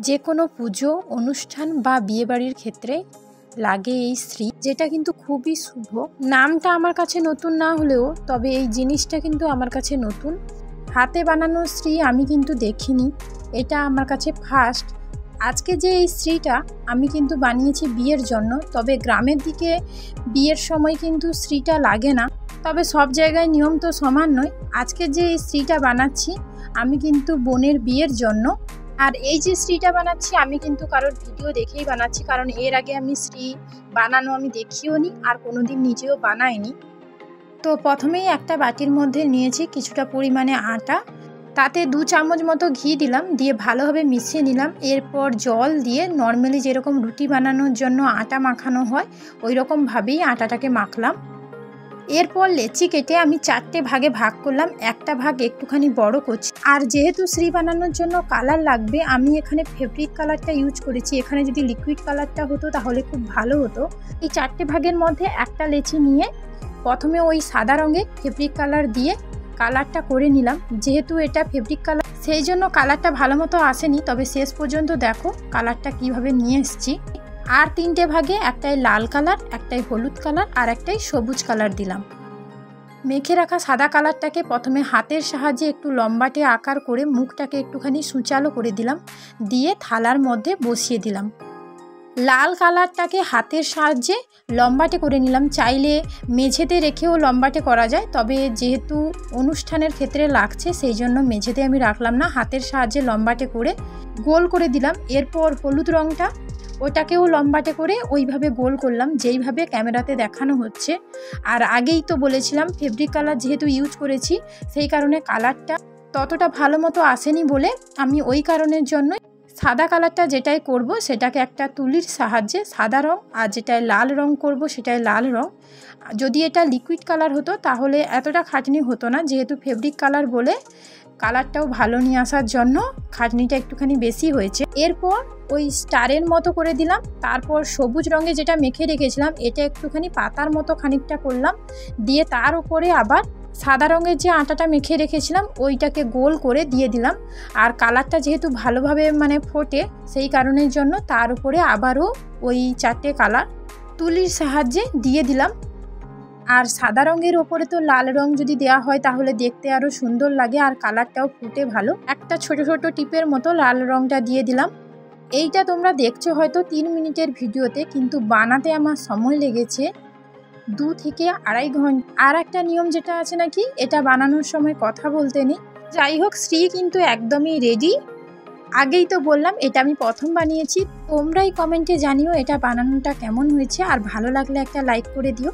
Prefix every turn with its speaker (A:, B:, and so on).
A: যে কোনো পুজো অনুষ্ঠান বা বিয়েবাড়ির ক্ষেত্রে লাগে এই শ্রী, যেটা কিন্তু খুবই শুভ। নামটা আমার কাছে নতুন না হলেও তবে এই জিনিসটা কিন্তু আমার কাছে নতুন। হাতে বানানো শ্রী আমি কিন্তু দেখিনি, এটা আমার কাছে ফার্স্ট। আজকে যে এই শ্রীটা আমি কিন্তু বানিয়েছি বিয়ের জন্য, তবে গ্রামের দিকে বিয়ের সময় কিন্তু শ্রীটা লাগে না, তবে সব জায়গায় নিয়ম তো সমান নয়। আজকে যে এই শ্রীটা বানাচ্ছি আমি কিন্তু বোনের বিয়ের জন্য। আর এই যে শ্রীটা বানাচ্ছি আমি কিন্তু কারোর ভিডিও দেখেই বানাচ্ছি, কারণ এর আগে আমি শ্রী বানানো আমি দেখিও নি আর কোনোদিন নিজেও বানাইনি। তো প্রথমেই একটা বাটির মধ্যে নিয়েছি কিছুটা পরিমাণে আটা, তাতে 2 চামচ মতো ঘি দিলাম, দিয়ে ভালোভাবে মিশিয়ে নিলাম। এরপর জল দিয়ে নর্মালি যেরকম রুটি বানানোর জন্য আটা মাখানো হয় ওই রকমভাবেই আটাটাকে মাখলাম। এরপর লেচি কেটে আমি 4টে ভাগে ভাগ করলাম, একটা ভাগ একটুখানি বড় করছি। আর যেহেতু শ্রী বানানোর জন্য কালার লাগবে আমি এখানে ফেব্রিক কালারটা ইউজ করেছি। এখানে যদি লিকুইড কালারটা হতো তাহলে খুব ভালো হতো। এই 4টে ভাগের মধ্যে একটা লেচি নিয়ে প্রথমে ওই সাদা রঙে ফেব্রিক কালার দিয়ে কালারটা করে নিলাম। যেহেতু এটা ফেব্রিক কালার সেই জন্য কালারটা ভালো মতো আসেনি, তবে শেষ পর্যন্ত দেখো কালারটা কিভাবে নিয়ে এসেছি। আর 3টে ভাগে একটাই লাল কালার, একটাই হলুদ কালার আর একটাই সবুজ কালার দিলাম। মেখে রাখা সাদা কালারটাকে প্রথমে হাতের সাহায্যে একটু লম্বাটে আকার করে মুখটাকে একটুখানি সূচালো করে দিলাম, দিয়ে থালার মধ্যে বসিয়ে দিলাম। লাল কালারটাকে হাতের সাহায্যে লম্বাটে করে নিলাম, চাইলে মেঝেতে রেখেও লম্বাটে করা যায়, তবে যেহেতু অনুষ্ঠানের ক্ষেত্রে লাগছে সেই জন্য মেঝেতে আমি রাখলাম না, হাতের সাহায্যে লম্বাটে করে গোল করে দিলাম। এরপর হলুদ রঙটা ওটাকেও লম্বাটে করে ওইভাবে গোল করলাম যেইভাবে ক্যামেরাতে দেখানো হচ্ছে। আর আগেই তো বলেছিলাম ফেব্রিক কালার যেহেতু ইউজ করেছি সেই কারণে কালারটা ততটা ভালো মতো আসেনি বলে আমি ওই কারণের জন্য সাদা কালারটা যেটাই করব সেটাকে একটা তুলির সাহায্যে সাদা রং, আর যেটায় লাল রং করব সেটাই লাল রং। যদি এটা লিকুইড কালার হতো তাহলে এতটা খাটনি হতো না, যেহেতু ফেব্রিক কালার বলে কালারটাও ভালো নিয়ে আসার জন্য খাটনিটা একটুখানি বেশি হয়েছে। এরপর ওই স্টারের মতো করে দিলাম, তারপর সবুজ রঙে যেটা মেখে রেখেছিলাম এটা একটুখানি পাতার মতো খানিকটা করলাম, দিয়ে তার উপরে আবার সাদা রঙের যে আটাটা মেখে রেখেছিলাম ওইটাকে গোল করে দিয়ে দিলাম। আর কালারটা যেহেতু ভালোভাবে ফোটে সেই কারণের জন্য তার উপরে আবারও ওই 4টে কালার তুলির সাহায্যে দিয়ে দিলাম। আর সাদা রঙের ওপরে তো লাল রং যদি দেওয়া হয় তাহলে দেখতে আরও সুন্দর লাগে আর কালারটাও ফুটে ভালো। একটা ছোট ছোট টিপের মতো লাল রংটা দিয়ে দিলাম। এইটা তোমরা দেখছো হয়তো 3 মিনিটের ভিডিওতে, কিন্তু বানাতে আমার সময় লেগেছে 2 থেকে আড়াই ঘন্টা। আর একটা নিয়ম যেটা আছে নাকি এটা বানানোর সময় কথা বলতে নেই। যাই হোক, শ্রী কিন্তু একদমই রেডি। আগেই তো বললাম এটা আমি প্রথম বানিয়েছি। তোমরাই কমেন্টে জানিও এটা বানানোটা কেমন হয়েছে, আর ভালো লাগলে একটা লাইক করে দিও।